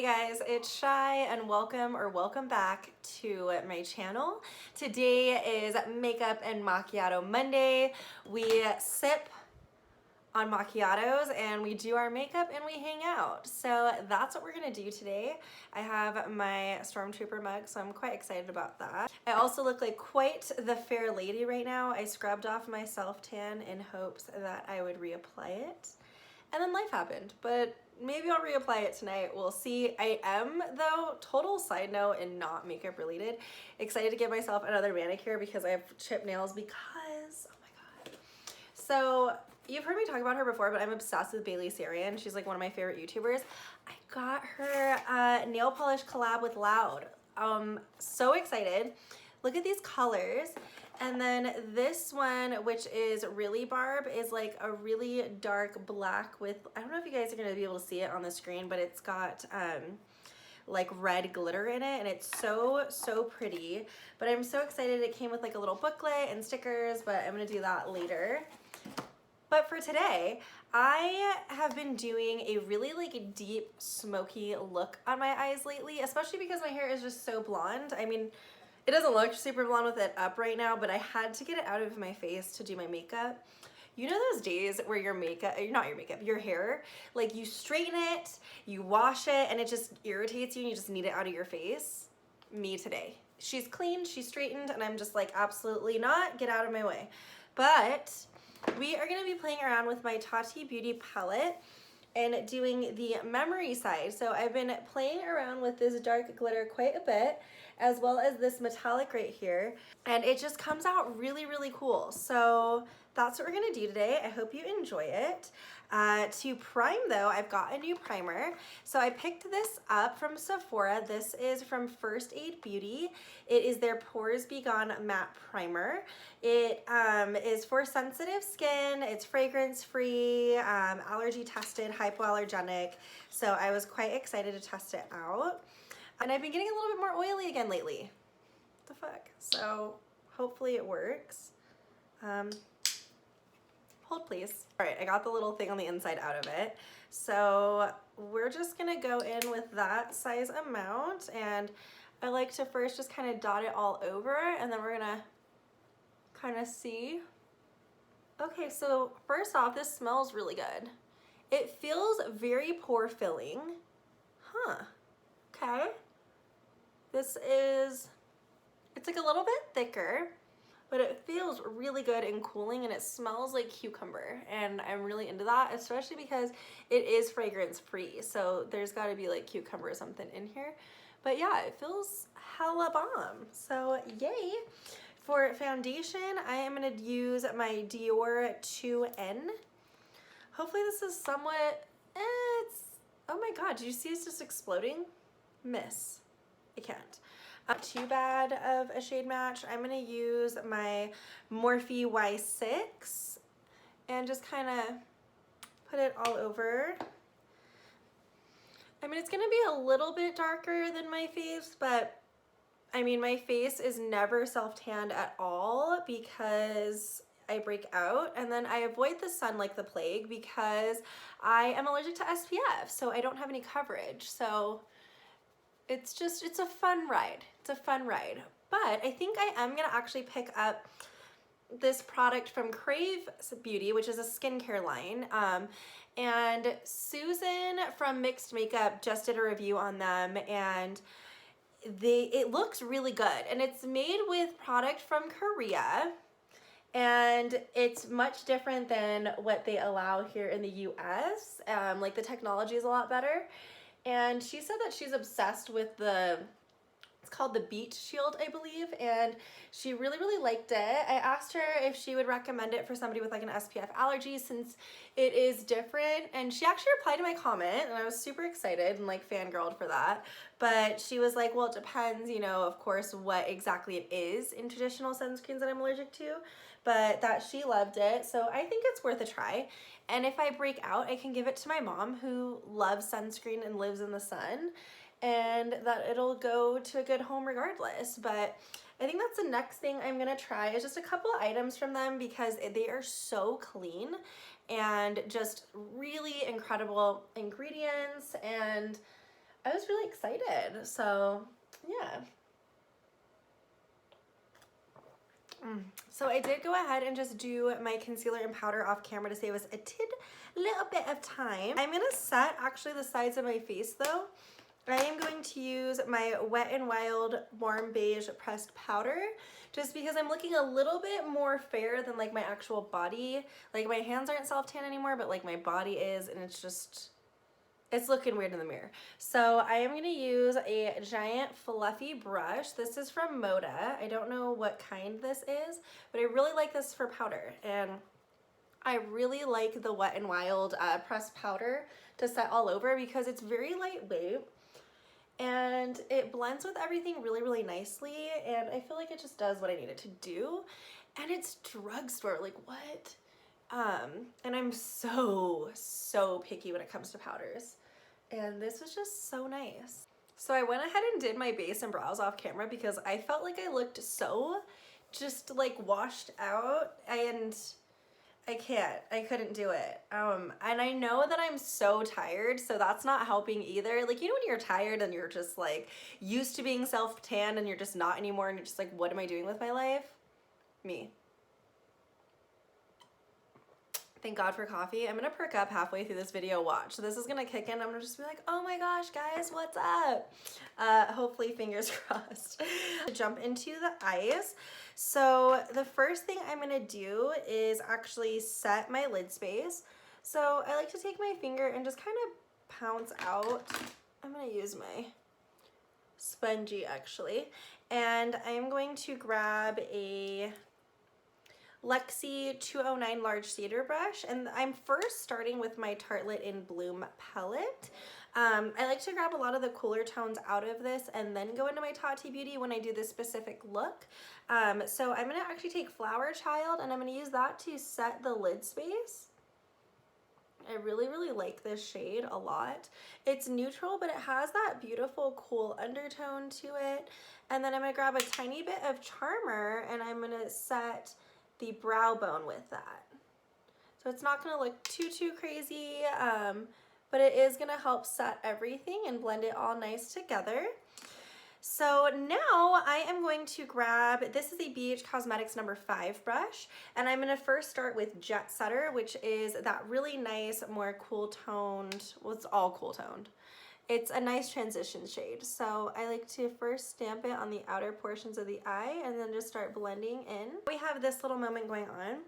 Hey guys, it's Shy and welcome back to my channel. Today is Makeup and Macchiato Monday. We sip on macchiatos and we do our makeup and we hang out. So that's what we're gonna do today. I have my Stormtrooper mug, so I'm quite excited about that. I also look like quite the fair lady right now. I scrubbed off my self-tan in hopes that I would reapply it. And then life happened, but maybe I'll reapply it tonight. We'll see. I am, though, total side note and not makeup related, excited to give myself another manicure because I have chipped nails because, oh my god. So you've heard me talk about her before, but I'm obsessed with Bailey Sarian. She's like one of my favorite YouTubers. I got her nail polish collab with Loud. So excited. Look at these colors. And then this one, which is Really Barb, is like a really dark black with, I don't know if you guys are going to be able to see it on the screen, but it's got like red glitter in it, and it's so pretty. But I'm so excited. It came with like a little booklet and stickers, but I'm going to do that later. But for today, I have been doing a really like deep smoky look on my eyes lately, especially because my hair is just so blonde. I mean, it doesn't look super blonde with it up right now, but I had to get it out of my face to do my makeup. You know those days where your makeup, not your makeup, your hair, like you straighten it, you wash it, and it just irritates you and you just need it out of your face? Me today. She's clean, she's straightened, and I'm just like, absolutely not, get out of my way. But we are gonna be playing around with my Tati Beauty palette and doing the memory side. So I've been playing around with this dark glitter quite a bit, as well as this metallic right here, and it just comes out really cool. So that's what we're gonna do today. I hope you enjoy it. To prime though, I've got a new primer. So I picked this up from Sephora. This is from First Aid Beauty. It is their Pores Be Gone Matte Primer. It is for sensitive skin. It's fragrance free, allergy tested, hypoallergenic. So I was quite excited to test it out. And I've been getting a little bit more oily again lately. What the fuck? So hopefully it works. Hold please. All right, I got the little thing on the inside out of it. So we're just gonna go in with that size amount, and I like to first just kind of dot it all over, and then we're gonna kind of see. Okay, so first off, this smells really good. It feels very pore filling. Huh, okay. This is, it's like a little bit thicker, but it feels really good and cooling, and it smells like cucumber, and I'm really into that, especially because it is fragrance free, so there's got to be like cucumber or something in here. But yeah, it feels hella bomb, so yay. For foundation, I am going to use my Dior 2N. Hopefully this is somewhat, it's, oh my god, did you see it's just exploding? Miss. I can't. Too bad of a shade match. I'm going to use my Morphe Y6 and just kind of put it all over. I mean, it's going to be a little bit darker than my face, but I mean, my face is never self-tanned at all because I break out, and then I avoid the sun like the plague because I am allergic to SPF, so I don't have any coverage. So it's a fun ride. It's a fun ride. But I think I am gonna actually pick up this product from Crave Beauty, which is a skincare line. And Susan from Mixed Makeup just did a review on them, and it looks really good. And it's made with product from Korea, and it's much different than what they allow here in the US. Like the technology is a lot better. And she said that she's obsessed with it's called the Beach Shield, I believe, and she really liked it. I asked her if she would recommend it for somebody with like an SPF allergy since it is different, and she actually replied to my comment, and I was super excited and like fangirled for that. But she was like, well, it depends, you know, of course, what exactly it is in traditional sunscreens that I'm allergic to, but that she loved it, so I think it's worth a try. And if I break out, I can give it to my mom who loves sunscreen and lives in the sun, and that it'll go to a good home regardless. But I think that's the next thing I'm gonna try is just a couple of items from them because they are so clean and just really incredible ingredients, and I was really excited. So yeah. So I did go ahead and just do my concealer and powder off camera to save us a little bit of time. I'm gonna set actually the sides of my face though. I am going to use my Wet n Wild Warm Beige Pressed Powder just because I'm looking a little bit more fair than like my actual body. Like my hands aren't self-tan anymore, but like my body is, and it's looking weird in the mirror. So I am going to use a giant fluffy brush. This is from Moda. I don't know what kind this is, but I really like this for powder. And I really like the Wet n Wild pressed powder to set all over because it's very lightweight and it blends with everything really, really nicely. And I feel like it just does what I need it to do. And it's drugstore, like what? And I'm so picky when it comes to powders. And this was just so nice. So I went ahead and did my base and brows off camera because I felt like I looked so just like washed out, and I couldn't do it. And I know that I'm so tired, so that's not helping either. Like, you know when you're tired and you're just like used to being self-tanned and you're just not anymore and you're just like, what am I doing with my life? Me. Thank God for coffee. I'm gonna perk up halfway through this video, watch. So this is gonna kick in, I'm gonna just be like, oh my gosh, guys, what's up? Hopefully, fingers crossed. Jump into the eyes. So the first thing I'm gonna do is actually set my lid space. So I like to take my finger and just kind of pounce out. I'm gonna use my spongy actually. And I am going to grab a Lexi 209 large cedar brush, and I'm first starting with my Tartelette in Bloom palette. I like to grab a lot of the cooler tones out of this and then go into my Tati Beauty when I do this specific look. So I'm gonna actually take Flower Child and I'm gonna use that to set the lid space. I really like this shade a lot. It's neutral, but it has that beautiful cool undertone to it. And then I'm gonna grab a tiny bit of Charmer and I'm gonna set the brow bone with that. So it's not gonna look too crazy, but it is gonna help set everything and blend it all nice together. So now I am going to grab, this is a BH Cosmetics number 5 brush, and I'm gonna first start with Jet Setter, which is that really nice, more cool toned, well, it's all cool toned. It's a nice transition shade. So I like to first stamp it on the outer portions of the eye and then just start blending in. We have this little moment going on.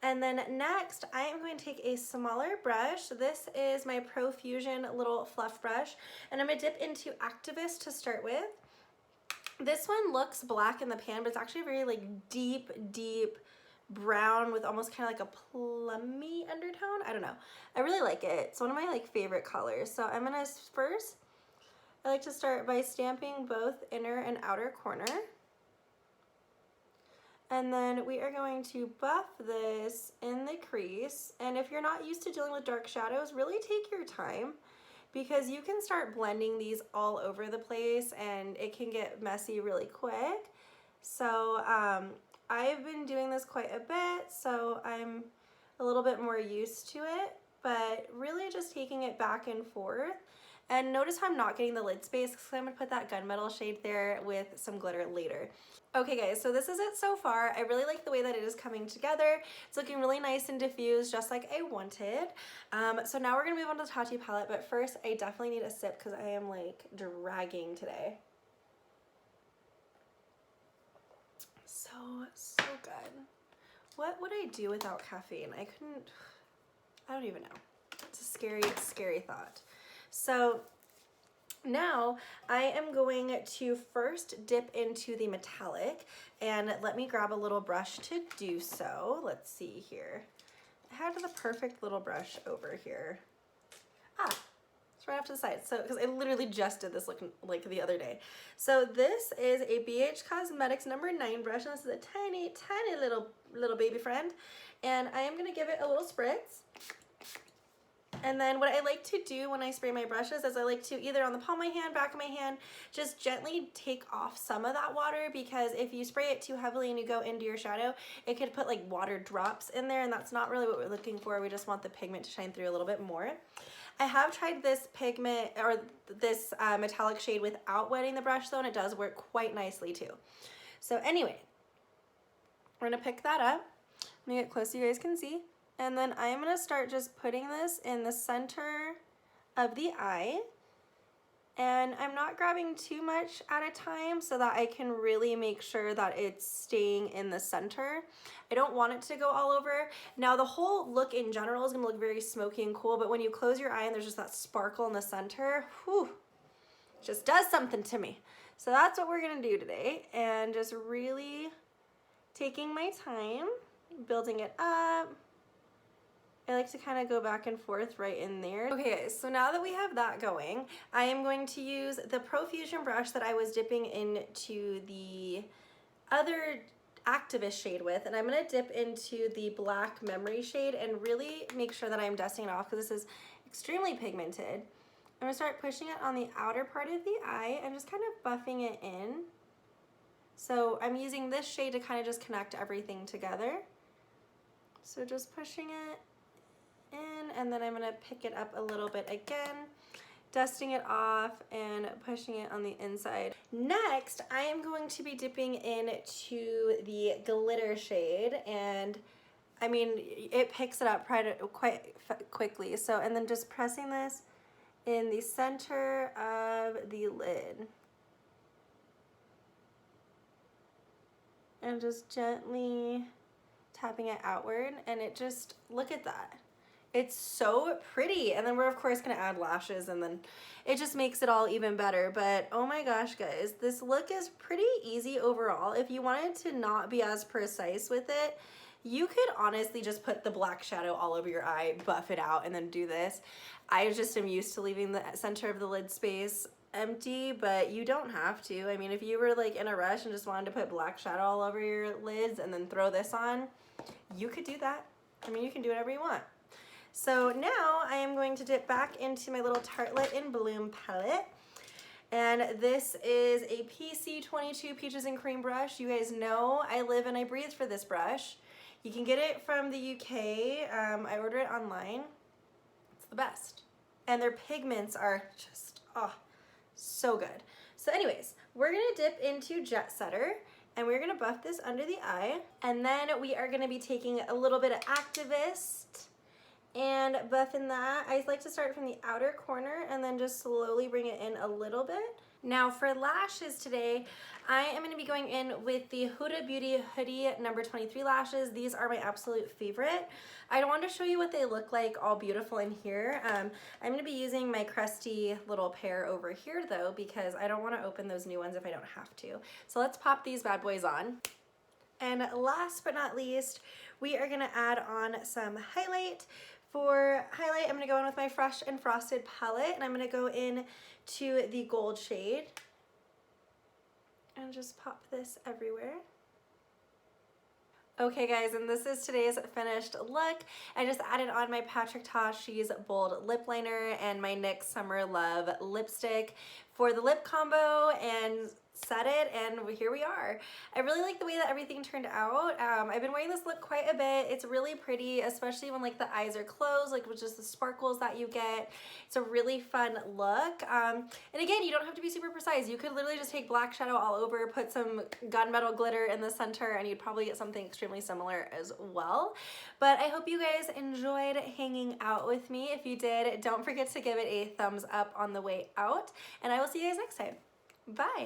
And then next, I am going to take a smaller brush. This is my Profusion little fluff brush, and I'm gonna dip into Activist to start with. This one looks black in the pan, but it's actually very like deep brown with almost kind of like a plummy undertone. I don't know. I really like it. It's one of my like favorite colors. So I'm gonna first, I like to start by stamping both inner and outer corner. And then we are going to buff this in the crease. And if you're not used to dealing with dark shadows, really take your time because you can start blending these all over the place and it can get messy really quick. So I've been doing this quite a bit, so I'm a little bit more used to it, but really just taking it back and forth. And notice how I'm not getting the lid space because I'm gonna put that gunmetal shade there with some glitter later. Okay guys, so this is it so far. I really like the way that it is coming together. It's looking really nice and diffused, just like I wanted. So now we're gonna move on to the Tati palette, but first I definitely need a sip because I am like dragging today. So good. What would I do without caffeine? I don't even know. It's a scary thought. So now I am going to first dip into the metallic, and let me grab a little brush to do so. Let's see here. I had the perfect little brush over here. It's right off to the side. So, because I literally just did this like the other day. So this is a BH Cosmetics number 9 brush, and this is a tiny little baby friend. And I am gonna give it a little spritz. And then what I like to do when I spray my brushes is I like to either on the palm of my hand, back of my hand, just gently take off some of that water, because if you spray it too heavily and you go into your shadow, it could put like water drops in there, and that's not really what we're looking for. We just want the pigment to shine through a little bit more. I have tried this pigment or this metallic shade without wetting the brush though, and it does work quite nicely too. So anyway, we're gonna pick that up. Let me get close so you guys can see. And then I'm gonna start just putting this in the center of the eye. And I'm not grabbing too much at a time so that I can really make sure that it's staying in the center. I don't want it to go all over. Now the whole look in general is gonna look very smoky and cool, but when you close your eye and there's just that sparkle in the center, whew, just does something to me. So that's what we're gonna do today, and just really taking my time, building it up. I like to kind of go back and forth right in there. Okay guys, so now that we have that going, I am going to use the Profusion brush that I was dipping into the other Activist shade with, and I'm going to dip into the Black Memory shade and really make sure that I'm dusting it off because this is extremely pigmented. I'm going to start pushing it on the outer part of the eye and just kind of buffing it in. So I'm using this shade to kind of just connect everything together. So just pushing it in, and then I'm going to pick it up a little bit again, dusting it off and pushing it on the inside. Next, I am going to be dipping into the glitter shade, and I mean, it picks it up quite quickly. So, and then just pressing this in the center of the lid. And just gently tapping it outward, and it just, look at that. It's so pretty. And then we're of course gonna add lashes, and then it just makes it all even better. But oh my gosh guys, this look is pretty easy overall. If you wanted to not be as precise with it, you could honestly just put the black shadow all over your eye, buff it out, and then do this. I just am used to leaving the center of the lid space empty, but you don't have to. I mean, if you were like in a rush and just wanted to put black shadow all over your lids and then throw this on, you could do that. I mean, you can do whatever you want. So now I am going to dip back into my little Tartelette in Bloom palette. And this is a PC22 Peaches and Cream brush. You guys know I live and I breathe for this brush. You can get it from the UK. I ordered it online. It's the best. And their pigments are just, oh, so good. So anyways, we're gonna dip into Jet Setter, and we're gonna buff this under the eye. And then we are gonna be taking a little bit of Activist and buffing that. I like to start from the outer corner and then just slowly bring it in a little bit. Now for lashes today, I am going to be going in with the Huda Beauty Hoodie number 23 lashes. These are my absolute favorite. I want to show you what they look like all beautiful in here. I'm going to be using my crusty little pair over here though, because I don't want to open those new ones if I don't have to. So let's pop these bad boys on. And last but not least, we are going to add on some highlight. For highlight, I'm going to go in with my Fresh and Frosted palette, and I'm going to go in to the gold shade and just pop this everywhere. Okay guys, and this is today's finished look. I just added on my Patrick Ta She's Bold lip liner and my NYX Summer Love lipstick for the lip combo, and set it, and here we are. I really like the way that everything turned out. I've been wearing this look quite a bit. It's really pretty, especially when like the eyes are closed, like with just the sparkles that you get. It's a really fun look. And again, you don't have to be super precise. You could literally just take black shadow all over, put some gunmetal glitter in the center, and you'd probably get something extremely similar as well. But I hope you guys enjoyed hanging out with me. If you did, don't forget to give it a thumbs up on the way out, and I will see you guys next time. Bye.